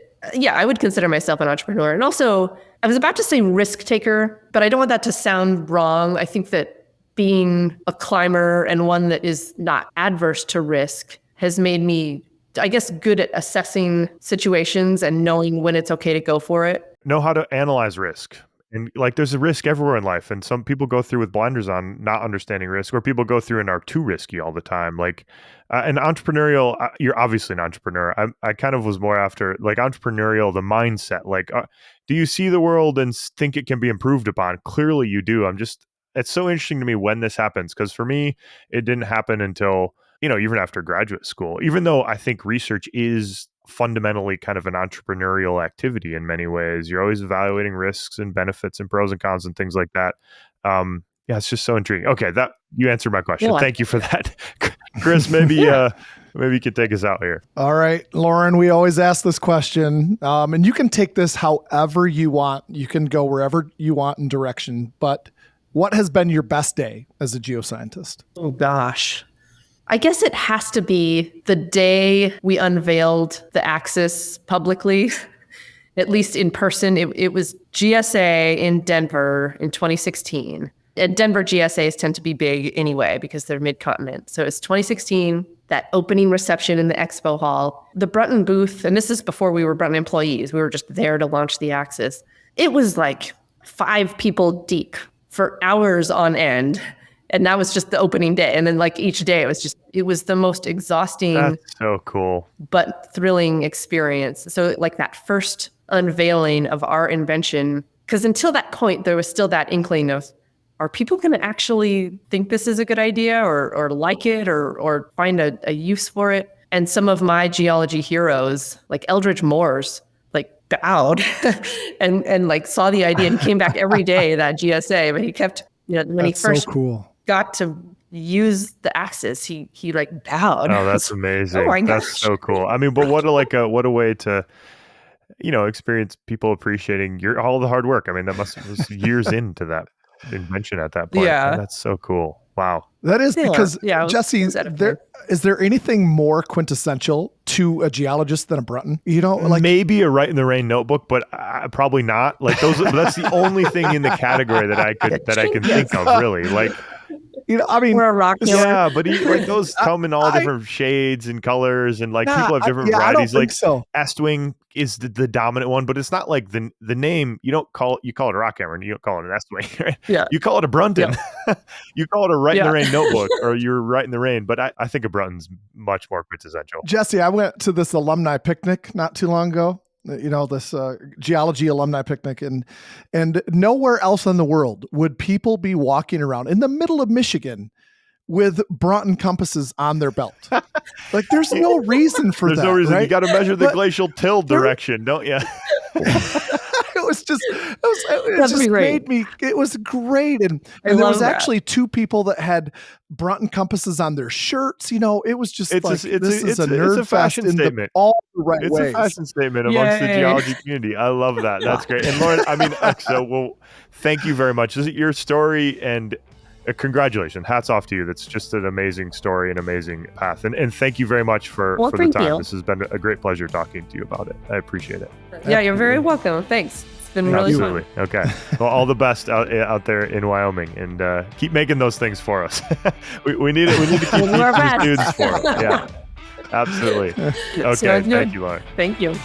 I would consider myself an entrepreneur. And also, I was about to say risk taker, but I don't want that to sound wrong. I think that being a climber and one that is not adverse to risk has made me, I guess, good at assessing situations and knowing when it's okay to go for it. Know how to analyze risk. And like there's a risk everywhere in life. And some people go through with blinders on, not understanding risk, or people go through and are too risky all the time. Like an entrepreneurial, you're obviously an entrepreneur. I kind of was more after like entrepreneurial, the mindset. Like, do you see the world and think it can be improved upon? Clearly you do. It's so interesting to me when this happens, because for me, it didn't happen until, even after graduate school, even though I think research is fundamentally kind of an entrepreneurial activity in many ways. You're always evaluating risks and benefits and pros and cons and things like that. It's just so intriguing. Okay, that you answered my question. Yeah. Thank you for that. Chris, maybe you could take us out here. All right, Lauren, we always ask this question, and you can take this however you want. You can go wherever you want in direction, but what has been your best day as a geoscientist? Oh, gosh. I guess it has to be the day we unveiled the Axis publicly, at least in person. It was GSA in Denver in 2016. And Denver GSAs tend to be big anyway because they're mid-continent. So it's 2016, that opening reception in the expo hall. The Brunton booth, and this is before we were Brunton employees. We were just there to launch the Axis. It was like 5 people deep for hours on end. And that was just the opening day. And then like each day, it was the most exhausting. That's so cool. But thrilling experience. So like that first unveiling of our invention, because until that point, there was still that inkling of, are people going to actually think this is a good idea or like it or find a use for it? And some of my geology heroes, like Eldridge Morse, like bowed and like saw the idea and came back every day, that GSA, but he kept, when That's he first so cool. got to use the Axis, he like bowed. Oh, that's amazing. Oh my gosh. That's so cool. I mean, but what a way to, experience people appreciating all the hard work. I mean, that was years into that invention at that point. Yeah. And that's so cool. Wow. That is because, Jesse, is there anything more quintessential to a geologist than a Brunton? Like maybe a Write in the Rain notebook, but probably not. Like that's the only thing in the category that I can think of, really. Like, I mean, we're a rock. Yeah, but those come in all different shades and colors, and like people have different varieties. I don't think so. Estwing is the dominant one, but it's not like the name. You call it a rock hammer, and you don't call it an Estwing. Right? Yeah, you call it a Brunton. Yeah. You call it a Write in the Rain notebook, or you're Write in the Rain. But I think a Brunton's much more quintessential. Jesse, I went to this alumni picnic not too long ago. This geology alumni picnic, and nowhere else in the world would people be walking around in the middle of Michigan with Brunton compasses on their belt. Like, there's no reason for that. There's no reason. Right? You got to measure the glacial till direction, don't you? It was great. And there was actually 2 people that had Brunton compasses on their shirts. It was just this is a nerd fashion statement. All the right it's ways. It's a fashion statement amongst the geology community. I love that. That's great. And Lauren, I mean, thank you very much. This is your story, and congratulations. Hats off to you. That's just an amazing story, an amazing path. And thank you very much for the time. You. This has been a great pleasure talking to you about it. I appreciate it. Yeah, you're very welcome. Thanks. It's been really fun. Okay. Well, all the best out there in Wyoming, and keep making those things for us. we need it. We need to keep these students for us. Yeah, absolutely. Okay. Thank you, Lauren. Thank you.